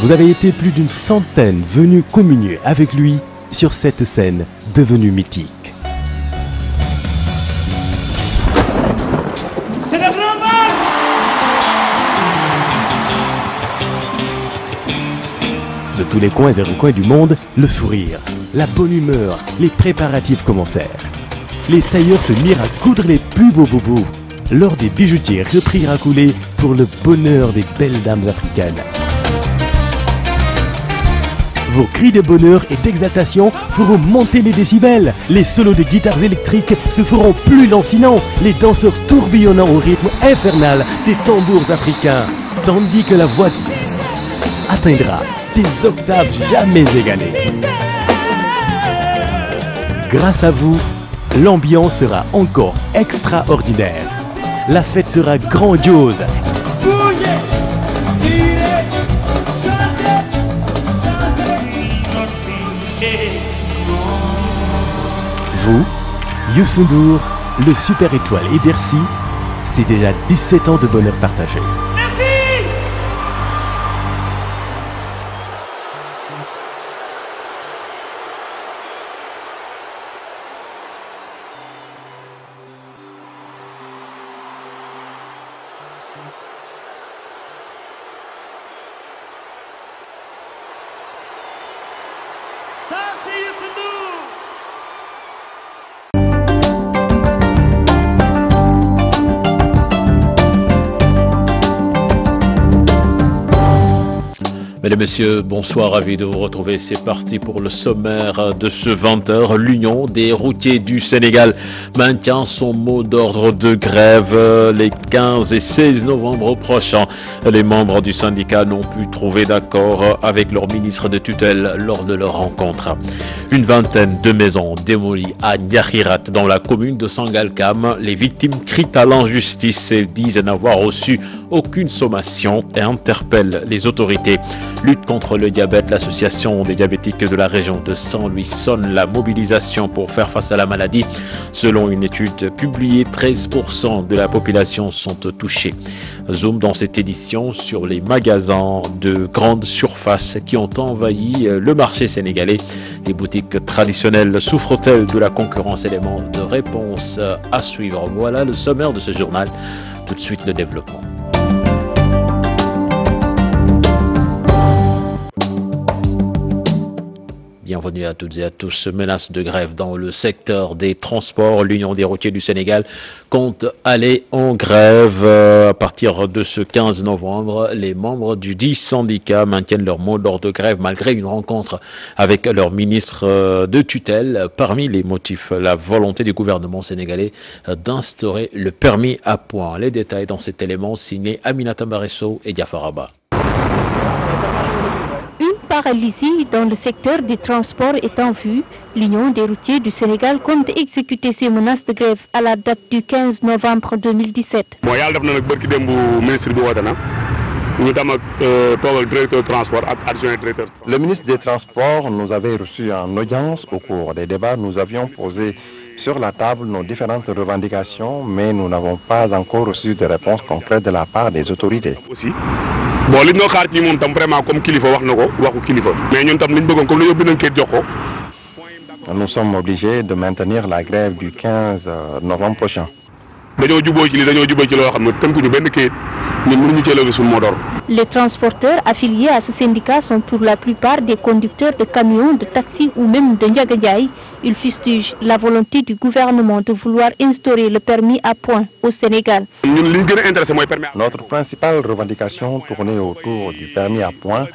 Vous avez été plus d'une centaine venus communier avec lui sur cette scène devenue mythique. C'est le grand mal! De tous les coins et recoins du monde, le sourire, la bonne humeur, les préparatifs commencèrent. Les tailleurs se mirent à coudre les plus beaux bobos. Lors des bijoutiers reprirent à couler pour le bonheur des belles dames africaines. Vos cris de bonheur et d'exaltation feront monter les décibels. Les solos de guitares électriques se feront plus lancinants. Les danseurs tourbillonnant au rythme infernal des tambours africains. Tandis que la voix atteindra des octaves jamais égalées. Grâce à vous, l'ambiance sera encore extraordinaire. La fête sera grandiose. Bougez, tirez, chantez, dansez. Vous, Youssou N'Dour, le Super Étoile et Bercy, c'est déjà 17 ans de bonheur partagé. Merci! Ça, c'est Youssou N'Dour! Mesdames, Messieurs, bonsoir, ravi de vous retrouver. C'est parti pour le sommaire de ce 20h. L'Union des routiers du Sénégal maintient son mot d'ordre de grève les 15 et 16 novembre prochains. Les membres du syndicat n'ont pu trouver d'accord avec leur ministre de tutelle lors de leur rencontre. Une vingtaine de maisons démolies à Niakhirat dans la commune de Sangalkam. Les victimes crient à l'injustice et disent n'avoir reçu aucune sommation et interpellent les autorités. Lutte contre le diabète, l'association des diabétiques de la région de Saint-Louis sonne la mobilisation pour faire face à la maladie. Selon une étude publiée, 13% de la population sont touchés. Zoom dans cette édition sur les magasins de grande surface qui ont envahi le marché sénégalais. Les boutiques traditionnelles souffrent-elles de la concurrence? Élément de réponse à suivre. Voilà le sommaire de ce journal. Tout de suite le développement. Bienvenue à toutes et à tous. Menace de grève dans le secteur des transports. L'Union des routiers du Sénégal compte aller en grève à partir de ce 15 novembre. Les membres du 10 syndicat maintiennent leur mot d'ordre de grève malgré une rencontre avec leur ministre de tutelle. Parmi les motifs, la volonté du gouvernement sénégalais d'instaurer le permis à points. Les détails dans cet élément signé Aminata Maresso et Diafaraba. Paralysie dans le secteur des transports est en vue. L'Union des routiers du Sénégal compte exécuter ses menaces de grève à la date du 15 novembre 2017. Le ministre des Transports nous avait reçus en audience. Au cours des débats, nous avions posé sur la table nos différentes revendications, mais nous n'avons pas encore reçu de réponse concrète de la part des autorités. Bon, li ñu xaar ci moom tam vraiment comme kilifa wax nako waxu kilifa mais ñun tam liñ bëggoon comme ñu bind kayit jox ko. Nous sommes obligés de maintenir la grève du 15 novembre prochain. Dañoo juboo ci li dañoo juboo ci loo xam ne tënkuñu benn kayit ñun mënuñu cee lever suñu mot d'ordre. Les transporteurs affiliés à ce syndicat sont pour la plupart des conducteurs de camions, de taxis ou même de Ndiaga Ndiaye. Ils fustigent la volonté du gouvernement de vouloir instaurer le permis à points au Sénégal. Notre principale revendication tournait autour du permis à points.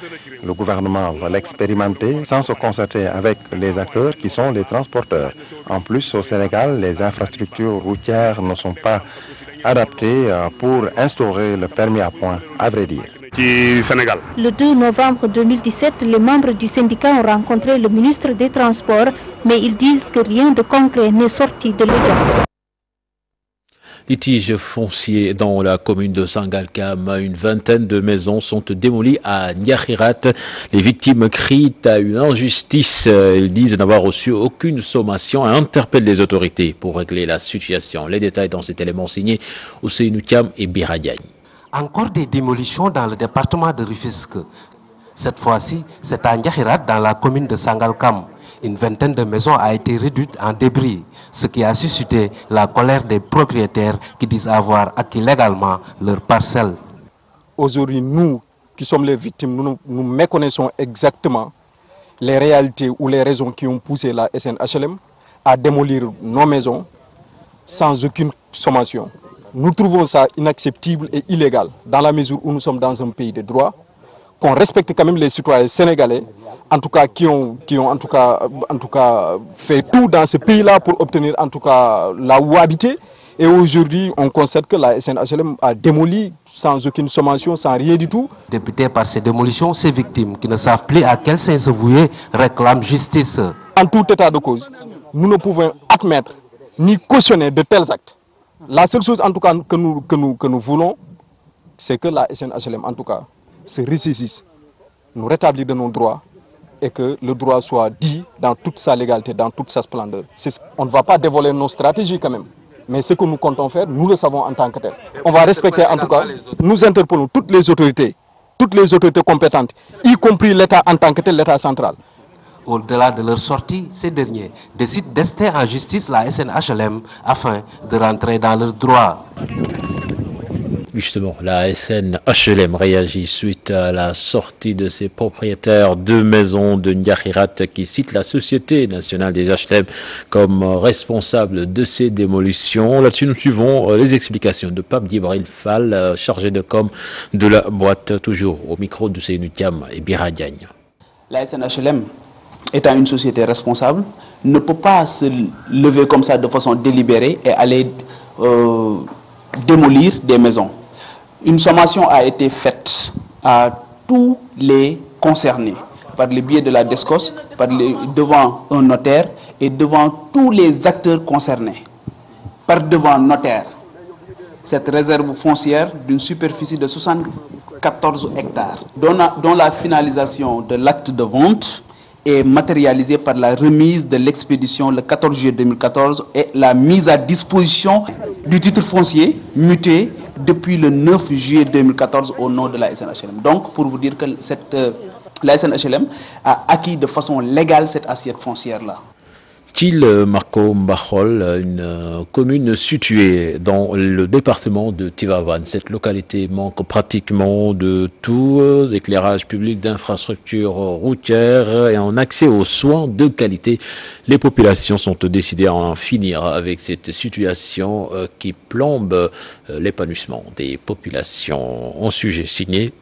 Le gouvernement va l'expérimenter sans se concerter avec les acteurs qui sont les transporteurs. En plus, au Sénégal, les infrastructures routières ne sont pas adaptées pour instaurer le permis à points, à vrai dire. Le 2 novembre 2017, les membres du syndicat ont rencontré le ministre des Transports, mais ils disent que rien de concret n'est sorti de l'audience. Litige foncier dans la commune de Sangalkam. Une vingtaine de maisons sont démolies à Niakhirat. Les victimes crient à une injustice. Ils disent n'avoir reçu aucune sommation et interpellent les autorités pour régler la situation. Les détails dans cet élément signé Ousseynou Thiam et Biradiagne. Encore des démolitions dans le département de Rufisque. Cette fois-ci, c'est à Ndiakhirat, dans la commune de Sangalkam. Une vingtaine de maisons a été réduite en débris, ce qui a suscité la colère des propriétaires qui disent avoir acquis légalement leurs parcelles. Aujourd'hui, nous qui sommes les victimes, nous méconnaissons exactement les réalités ou les raisons qui ont poussé la SNHLM à démolir nos maisons sans aucune sommation. Nous trouvons ça inacceptable et illégal dans la mesure où nous sommes dans un pays de droit, qu'on respecte quand même les citoyens sénégalais, en tout cas qui ont en tout cas fait tout dans ce pays-là pour obtenir en tout cas là où habiter. Et aujourd'hui, on constate que la SNHLM a démoli sans aucune sommation, sans rien du tout. Députées par ces démolitions, ces victimes qui ne savent plus à quel sein se vouer réclament justice. En tout état de cause, nous ne pouvons admettre ni cautionner de tels actes. La seule chose en tout cas que nous voulons, c'est que la SNHLM en tout cas se ressaisisse, nous rétablir de nos droits et que le droit soit dit dans toute sa légalité, dans toute sa splendeur. On ne va pas dévoiler nos stratégies quand même. Mais ce que nous comptons faire, nous le savons en tant que tel. On va respecter en tout cas, nous interpellons toutes les autorités compétentes, y compris l'État en tant que tel, l'État central. Au-delà de leur sortie, ces derniers décident d'ester en justice la SNHLM afin de rentrer dans leurs droits. Justement, la SNHLM réagit suite à la sortie de ses propriétaires de maisons de Ndiakhirat qui citent la Société nationale des HLM comme responsable de ces démolitions. Là-dessus, nous suivons les explications de Pape Djibril Fall, chargé de com de la boîte, toujours au micro de Seynou Thiam et Bira Diagne. La SNHLM, étant une société responsable, ne peut pas se lever comme ça de façon délibérée et aller démolir des maisons. Une sommation a été faite à tous les concernés par le biais de la DESCOS, devant un notaire et devant tous les acteurs concernés, par devant notaire. Cette réserve foncière d'une superficie de 74 hectares, dont la finalisation de l'acte de vente est matérialisée par la remise de l'expédition le 14 juillet 2014 et la mise à disposition du titre foncier muté depuis le 9 juillet 2014 au nom de la SNHLM. Donc, pour vous dire que la SNHLM a acquis de façon légale cette assiette foncière-là. Marco Mbachol, une commune située dans le département de Tivaouane. Cette localité manque pratiquement de tout, d'éclairage public, d'infrastructures routières et en accès aux soins de qualité. Les populations sont décidées à en finir avec cette situation qui plombe l'épanouissement des populations. En sujet signé,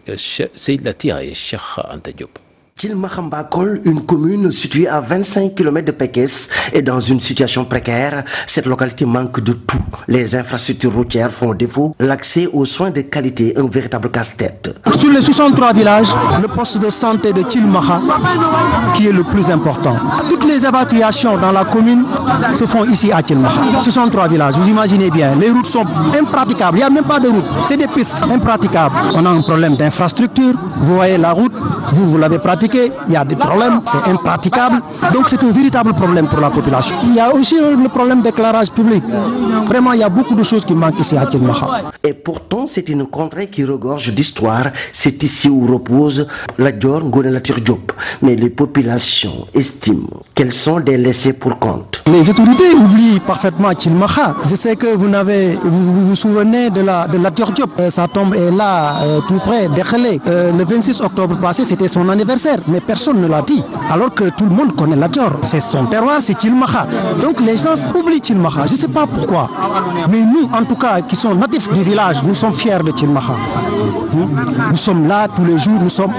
Seyd Latiré, Cheikh Anta Diop. Thilmakha-Mbakol, une commune située à 25 km de Pekes, est dans une situation précaire. Cette localité manque de tout. Les infrastructures routières font défaut. L'accès aux soins de qualité, un véritable casse-tête. Sur les 63 villages, le poste de santé de Thilmakha, qui est le plus important. Toutes les évacuations dans la commune se font ici à Thilmakha. 63 villages, vous imaginez bien, les routes sont impraticables. Il n'y a même pas de route, c'est des pistes impraticables. On a un problème d'infrastructure. Vous voyez la route, vous l'avez pratiquée. Il y a des problèmes, c'est impraticable. Donc c'est un véritable problème pour la population. Il y a aussi le problème d'éclairage public. Vraiment, il y a beaucoup de choses qui manquent ici à Thilmakha. Et pourtant, c'est une contrée qui regorge d'histoire. C'est ici où repose la Dior Ngoné Latyr Diop. Mais les populations estiment qu'elles sont des laissés pour compte. Les autorités oublient parfaitement Thilmakha. Je sais que vous vous souvenez de Latyr Diop. Sa tombe est là, tout près d'Ekhelé. Le 26 octobre passé, c'était son anniversaire. Mais personne ne l'a dit. Alors que tout le monde connaît la Dior. C'est son terroir, c'est Thilmakha. Donc les gens oublient Thilmakha. Je ne sais pas pourquoi. Mais nous, en tout cas, qui sommes natifs du village, nous sommes fiers de Thilmakha. Nous sommes là tous les jours, nous sommes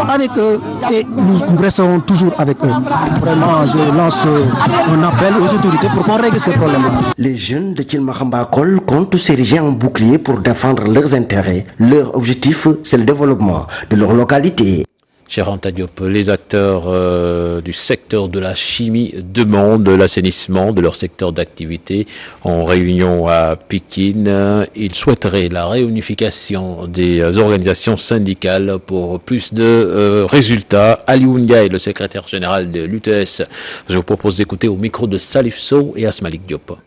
avec eux et nous resterons toujours avec eux. Vraiment, je lance un appel aux autorités pour qu'on règle ces problèmes-là. Les jeunes de Thilmakha-Mbakol comptent s'ériger en bouclier pour défendre leurs intérêts. Leur objectif, c'est le développement de leur localité. Cheikh Anta Diop, les acteurs du secteur de la chimie demandent l'assainissement de leur secteur d'activité. En réunion à Pékin, ils souhaiteraient la réunification des organisations syndicales pour plus de résultats. Aliou Ndiaye, le secrétaire général de l'UTS, je vous propose d'écouter au micro de Salif Sow et Asmalik Diop.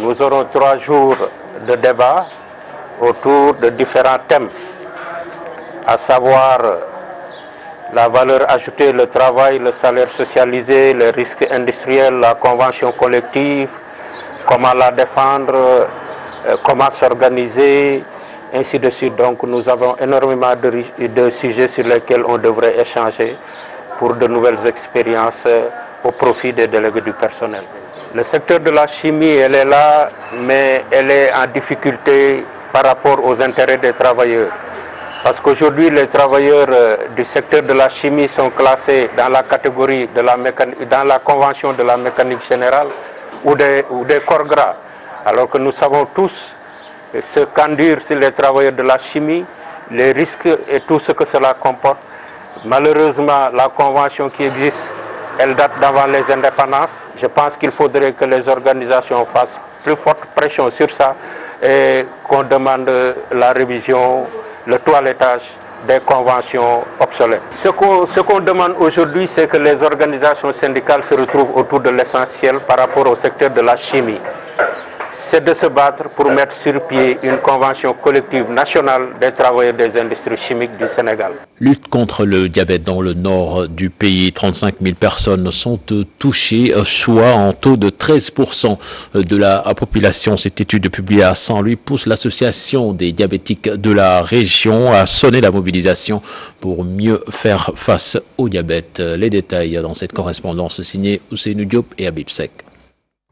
Nous aurons 3 jours de débat autour de différents thèmes, à savoir la valeur ajoutée, le travail, le salaire socialisé, les risques industriels, la convention collective, comment la défendre, comment s'organiser, ainsi de suite. Donc nous avons énormément de sujets sur lesquels on devrait échanger pour de nouvelles expériences au profit des délégués du personnel. Le secteur de la chimie, elle est là, mais elle est en difficulté par rapport aux intérêts des travailleurs. Parce qu'aujourd'hui, les travailleurs du secteur de la chimie sont classés dans la catégorie de la mécanique, dans la convention de la mécanique générale ou des corps gras. Alors que nous savons tous ce qu'endurent les travailleurs de la chimie, les risques et tout ce que cela comporte. Malheureusement, la convention qui existe, elle date d'avant les indépendances. Je pense qu'il faudrait que les organisations fassent plus forte pression sur ça et qu'on demande la révision, le toilettage des conventions obsolètes. Ce qu'on demande aujourd'hui, c'est que les organisations syndicales se retrouvent autour de l'essentiel par rapport au secteur de la chimie. C'est de se battre pour mettre sur pied une convention collective nationale des travailleurs des industries chimiques du Sénégal. Lutte contre le diabète dans le nord du pays. 35 000 personnes sont touchées, soit en taux de 13% de la population. Cette étude publiée à Saint-Louis pousse l'association des diabétiques de la région à sonner la mobilisation pour mieux faire face au diabète. Les détails dans cette correspondance signée Ousseynou Diop et Habib Sek.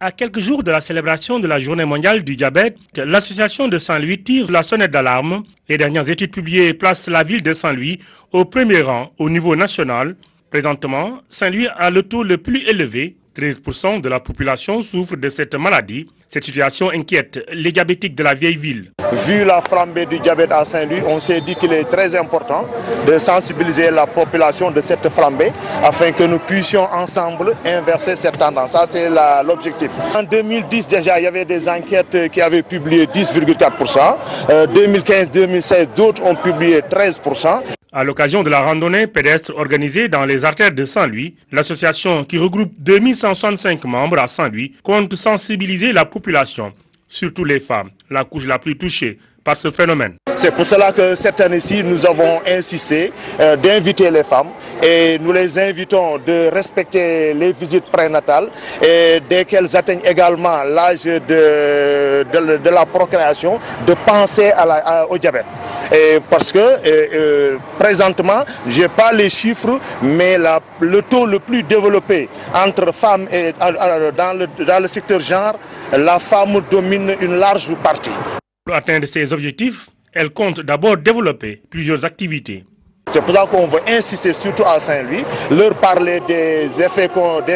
À quelques jours de la célébration de la Journée mondiale du diabète, l'association de Saint-Louis tire la sonnette d'alarme. Les dernières études publiées placent la ville de Saint-Louis au premier rang au niveau national. Présentement, Saint-Louis a le taux le plus élevé. 13% de la population souffre de cette maladie. Cette situation inquiète les diabétiques de la vieille ville. Vu la flambée du diabète à Saint-Louis, on s'est dit qu'il est très important de sensibiliser la population de cette flambée afin que nous puissions ensemble inverser cette tendance. Ça, c'est l'objectif. En 2010, déjà, il y avait des enquêtes qui avaient publié 10,4%. 2015-2016, d'autres ont publié 13%. À l'occasion de la randonnée pédestre organisée dans les artères de Saint-Louis, l'association qui regroupe 2165 membres à Saint-Louis compte sensibiliser la population, surtout les femmes, la couche la plus touchée par ce phénomène. C'est pour cela que cette année-ci, nous avons insisté d'inviter les femmes et nous les invitons de respecter les visites prénatales et dès qu'elles atteignent également l'âge de la procréation, de penser au diabète. Et parce que présentement, je n'ai pas les chiffres, mais le taux le plus développé entre femmes et dans le secteur genre, la femme domine une large partie. Pour atteindre ces objectifs, elle compte d'abord développer plusieurs activités. C'est pour ça qu'on veut insister surtout à Saint-Louis, leur parler des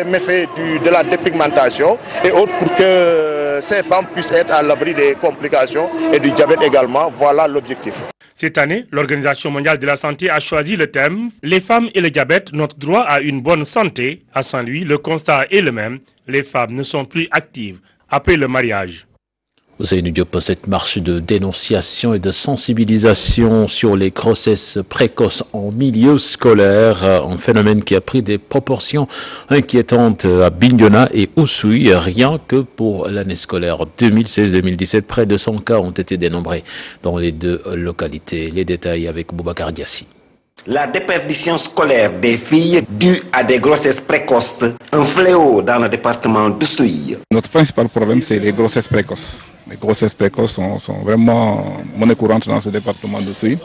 méfaits de la dépigmentation et autres pour que ces femmes puissent être à l'abri des complications et du diabète également. Voilà l'objectif. Cette année, l'Organisation mondiale de la santé a choisi le thème « Les femmes et le diabète, notre droit à une bonne santé ». À Saint-Louis, le constat est le même. Les femmes ne sont plus actives après le mariage. Ousseynou Diop, cette marche de dénonciation et de sensibilisation sur les grossesses précoces en milieu scolaire, un phénomène qui a pris des proportions inquiétantes à Bignona et Oussouye. Rien que pour l'année scolaire 2016-2017, près de 100 cas ont été dénombrés dans les deux localités. Les détails avec Boubacar Diassi. La déperdition scolaire des filles due à des grossesses précoces, un fléau dans le département d'Oussouye. Notre principal problème, c'est les grossesses précoces. Les grossesses précoces sont vraiment monnaie courante dans ce département d'Oussouye.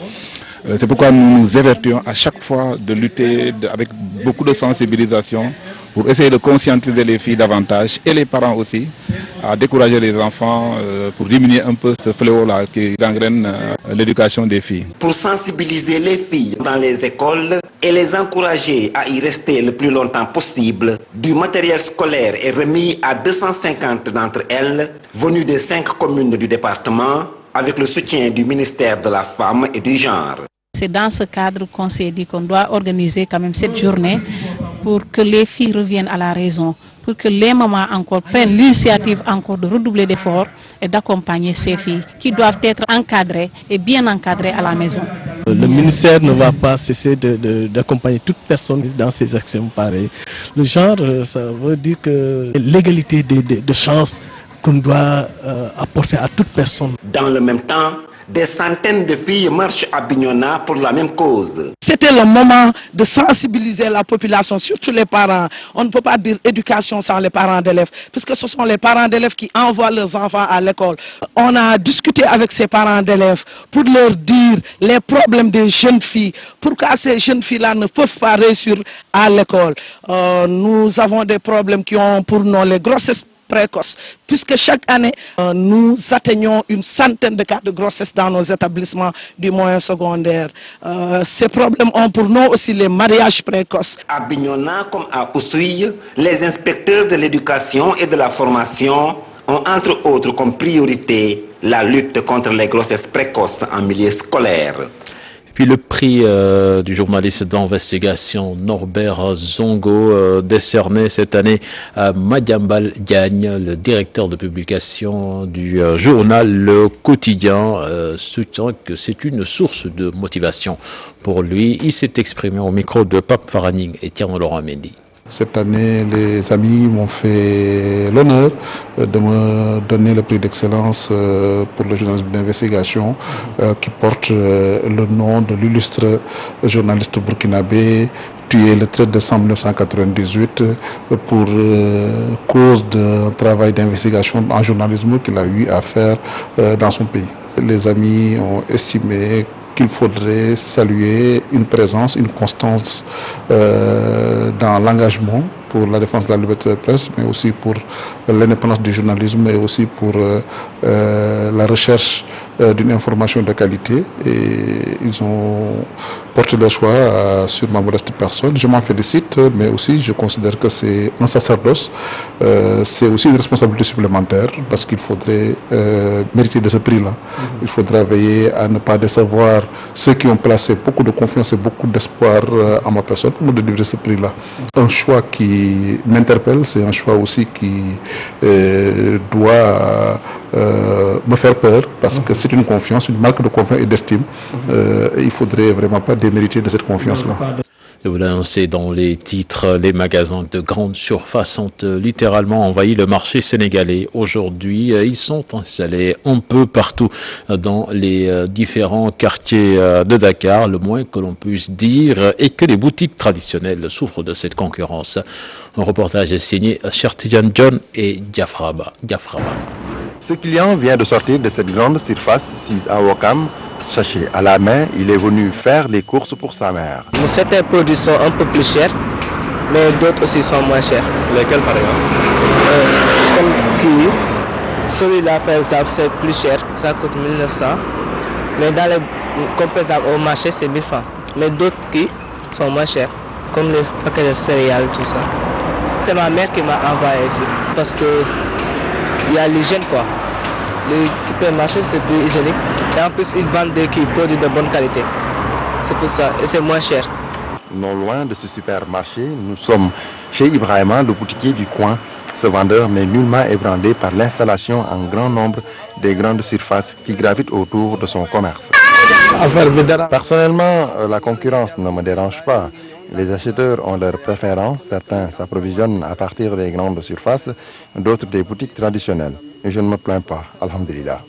C'est pourquoi nous nous évertuons à chaque fois de lutter avec beaucoup de sensibilisation pour essayer de conscientiser les filles davantage et les parents aussi, à décourager les enfants pour diminuer un peu ce fléau-là qui gangrène l'éducation des filles. Pour sensibiliser les filles dans les écoles et les encourager à y rester le plus longtemps possible, du matériel scolaire est remis à 250 d'entre elles, venues des 5 communes du département, avec le soutien du ministère de la Femme et du Genre. C'est dans ce cadre qu'on s'est dit qu'on doit organiser quand même cette journée pour que les filles reviennent à la raison, pour que les mamans encore prennent l'initiative encore de redoubler d'efforts et d'accompagner ces filles qui doivent être encadrées et bien encadrées à la maison. Le ministère ne va pas cesser d'accompagner toute personne dans ces actions pareilles. Le genre, ça veut dire que l'égalité de chances qu'on doit apporter à toute personne. Dans le même temps, Des centaines de filles marchent à Bignona pour la même cause. C'était le moment de sensibiliser la population, surtout les parents. On ne peut pas dire éducation sans les parents d'élèves, puisque ce sont les parents d'élèves qui envoient leurs enfants à l'école. On a discuté avec ces parents d'élèves pour leur dire les problèmes des jeunes filles, pourquoi ces jeunes filles-là ne peuvent pas réussir à l'école. Nous avons des problèmes qui ont pour nous les grossesses précoces, puisque chaque année, nous atteignons une centaine de cas de grossesse dans nos établissements du moyen secondaire. Ces problèmes ont pour nous aussi les mariages précoces. À Bignona comme à Oussouye, les inspecteurs de l'éducation et de la formation ont entre autres comme priorité la lutte contre les grossesses précoces en milieu scolaire. Puis le prix du journaliste d'investigation Norbert Zongo décerné cette année à Madiambal Diagne, le directeur de publication du journal Le Quotidien, soutient que c'est une source de motivation pour lui. Il s'est exprimé au micro de Pape Faraning et Thierry Laurent Mendy. Cette année, les amis m'ont fait l'honneur de me donner le prix d'excellence pour le journalisme d'investigation qui porte le nom de l'illustre journaliste burkinabé tué le 13 décembre 1998 pour cause d'un travail d'investigation en journalisme qu'il a eu à faire dans son pays. Les amis ont estimé qu'il faudrait saluer une présence, une constance dans l'engagement pour la défense de la liberté de presse, mais aussi pour l'indépendance du journalisme et aussi pour la recherche d'une information de qualité. Et ils ont porté leur choix sur ma modeste personne. Je m'en félicite, mais aussi je considère que c'est un sacerdoce. C'est aussi une responsabilité supplémentaire parce qu'il faudrait mériter de ce prix-là. Il faudra veiller à ne pas décevoir ceux qui ont placé beaucoup de confiance et beaucoup d'espoir en ma personne pour me délivrer ce prix-là. Un choix qui m'interpelle, c'est un choix aussi qui doit me faire peur parce que c'est une confiance, une marque de confiance et d'estime. Il ne faudrait vraiment pas démériter de cette confiance-là. Vous l'annoncez dans les titres, les magasins de grande surface ont littéralement envahi le marché sénégalais. Aujourd'hui, ils sont installés un peu partout dans les différents quartiers de Dakar. Le moins que l'on puisse dire est que les boutiques traditionnelles souffrent de cette concurrence. Un reportage est signé Chertidiane John et Diafraba. Ce client vient de sortir de cette grande surface ici à Ouakam. Sachet à la main, il est venu faire les courses pour sa mère. Certains produits sont un peu plus chers, mais d'autres aussi sont moins chers. Lesquels par exemple Comme celui-là par exemple c'est plus cher, ça coûte 1900. Mais dans les, comme par exemple au marché c'est 1000 francs. Mais d'autres qui sont moins chers, comme les paquets de céréales, tout ça. C'est ma mère qui m'a envoyé ici, parce que il y a l'hygiène quoi. Les supermarchés c'est plus hygiénique et en plus ils vendent des produits de bonne qualité. C'est pour ça et c'est moins cher. Non loin de ce supermarché, nous sommes chez Ibrahima, le boutiquier du coin. Ce vendeur n'est nullement ébranlé par l'installation en grand nombre des grandes surfaces qui gravitent autour de son commerce. Personnellement, la concurrence ne me dérange pas. Les acheteurs ont leurs préférences, certains s'approvisionnent à partir des grandes surfaces, d'autres des boutiques traditionnelles. Et je ne me plains pas, alhamdulillah.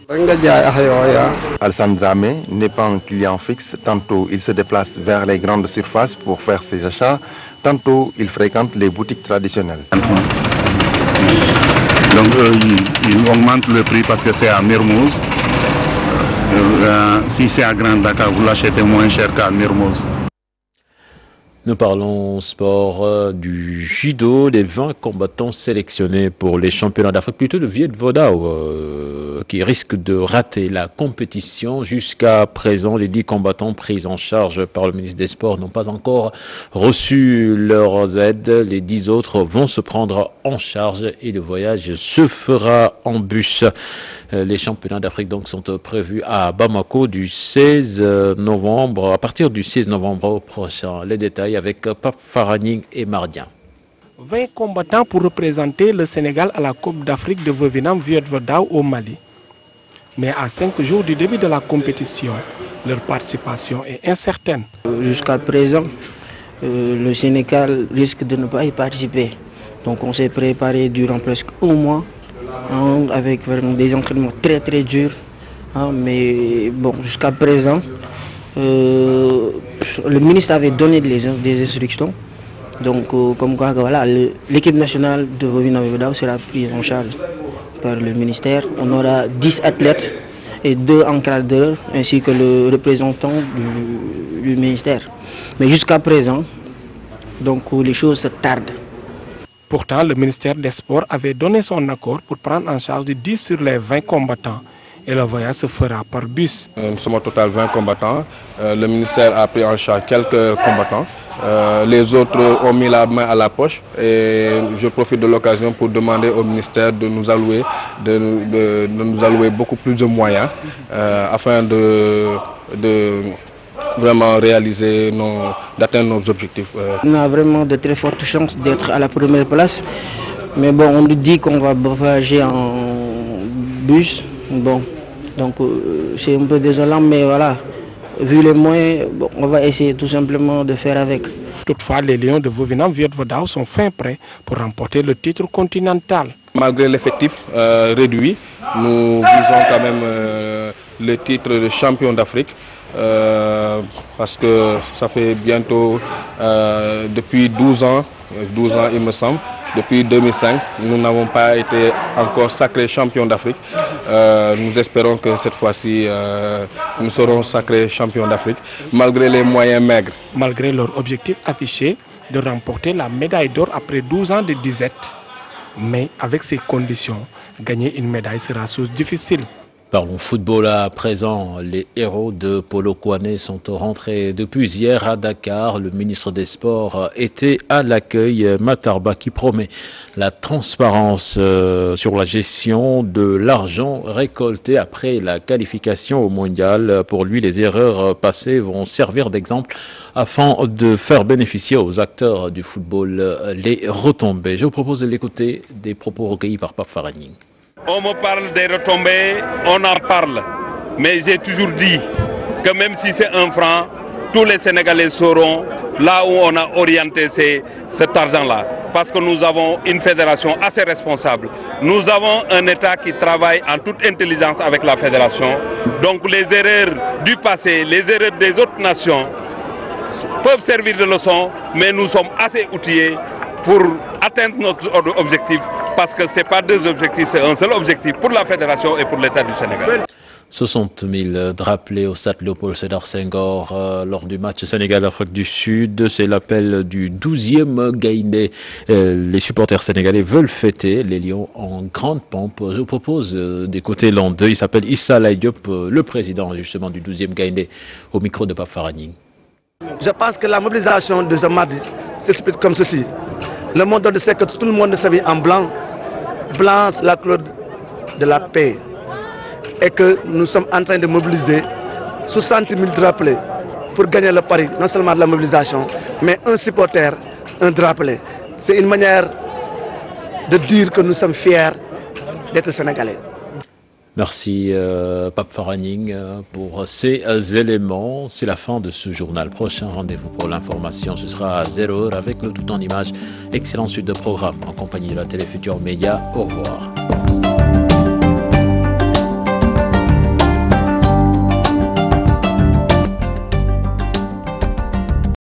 Alassane Dramé n'est pas un client fixe, tantôt il se déplace vers les grandes surfaces pour faire ses achats, tantôt il fréquente les boutiques traditionnelles. Donc il augmente le prix parce que c'est à Mermoz. Si c'est à Grand Dakar, vous l'achetez moins cher qu'à Mermoz. Nous parlons sport du judo, les 20 combattants sélectionnés pour les championnats d'Afrique, plutôt de Viet Vodao, qui risquent de rater la compétition. Jusqu'à présent, les 10 combattants pris en charge par le ministre des Sports n'ont pas encore reçu leurs aides. Les 10 autres vont se prendre en charge et le voyage se fera en bus. Les championnats d'Afrique donc sont prévus à Bamako du 16 novembre, à partir du 16 novembre prochain. Les détails avec Pape Faraning et Mardien. 20 combattants pour représenter le Sénégal à la Coupe d'Afrique de Viet Vodao au Mali. Mais à 5 jours du début de la compétition, leur participation est incertaine. Jusqu'à présent, le Sénégal risque de ne pas y participer. Donc on s'est préparé durant presque un mois avec des entraînements très durs Hein, mais bon, jusqu'à présent, le ministre avait donné des instructions. Donc, comme quoi, voilà, l'équipe nationale de Vovinam Vieuvre d'Ao sera prise en charge par le ministère. On aura 10 athlètes et 2 encadreurs, ainsi que le représentant du ministère. Mais jusqu'à présent, donc, les choses se tardent. Pourtant, le ministère des Sports avait donné son accord pour prendre en charge 10 sur les 20 combattants. Et le voyage se fera par bus. Nous sommes au total 20 combattants. Le ministère a pris en charge quelques combattants. Les autres ont mis la main à la poche. Et je profite de l'occasion pour demander au ministère de nous allouer, beaucoup plus de moyens afin de vraiment réaliser, d'atteindre nos objectifs. On a vraiment de très fortes chances d'être à la première place. Mais bon, on nous dit qu'on va voyager en bus. Bon, donc c'est un peu désolant, mais voilà, vu les moyens, bon, on va essayer tout simplement de faire avec. Toutefois, les Lions de Vovinam Vieuvre d'Ao sont fin prêts pour remporter le titre continental. Malgré l'effectif réduit, nous visons quand même le titre de champion d'Afrique. Parce que ça fait bientôt depuis 12 ans il me semble, depuis 2005, nous n'avons pas été encore sacrés champions d'Afrique. Nous espérons que cette fois-ci, nous serons sacrés champions d'Afrique, malgré les moyens maigres. Malgré leur objectif affiché de remporter la médaille d'or après 12 ans de disette. Mais avec ces conditions, gagner une médaille sera chose difficile. Parlons football à présent. Les héros de Polokwane sont rentrés depuis hier à Dakar. Le ministre des Sports était à l'accueil. Matarba qui promet la transparence sur la gestion de l'argent récolté après la qualification au mondial. Pour lui, les erreurs passées vont servir d'exemple afin de faire bénéficier aux acteurs du football les retombées. Je vous propose de l'écouter, des propos recueillis par Pape Faragning. On me parle des retombées, on en parle. Mais j'ai toujours dit que même si c'est 1 franc, tous les Sénégalais sauront là où on a orienté cet argent-là. Parce que nous avons une fédération assez responsable. Nous avons un État qui travaille en toute intelligence avec la fédération. Donc les erreurs du passé, les erreurs des autres nations peuvent servir de leçon, mais nous sommes assez outillés pour atteindre notre objectif, parce que ce n'est pas 2 objectifs, c'est un seul objectif pour la fédération et pour l'État du Sénégal. 60 000 drapelés au stade Léopold Sédar Senghor lors du match Sénégal-Afrique du Sud. C'est l'appel du 12e Gaïndé. Les supporters sénégalais veulent fêter les Lions en grande pompe. Je vous propose d'écouter l'un d'eux. Il s'appelle Issa Laye Diop, le président justement du 12e Gaïndé, au micro de Pape Faragning. Je pense que la mobilisation de ce mardi s'explique comme ceci. Le monde sait que tout le monde s'habille en blanc. Blanc, c'est la couleur de la paix. Et que nous sommes en train de mobiliser 60 000 drapelés pour gagner le pari, non seulement de la mobilisation, mais un supporter, un drapelet. C'est une manière de dire que nous sommes fiers d'être Sénégalais. Merci Pape Faragning pour ces éléments. C'est la fin de ce journal. Prochain rendez-vous pour l'information, ce sera à 0h avec le tout en images. Excellente suite de programme en compagnie de la Télé Futurs Médias. Au revoir.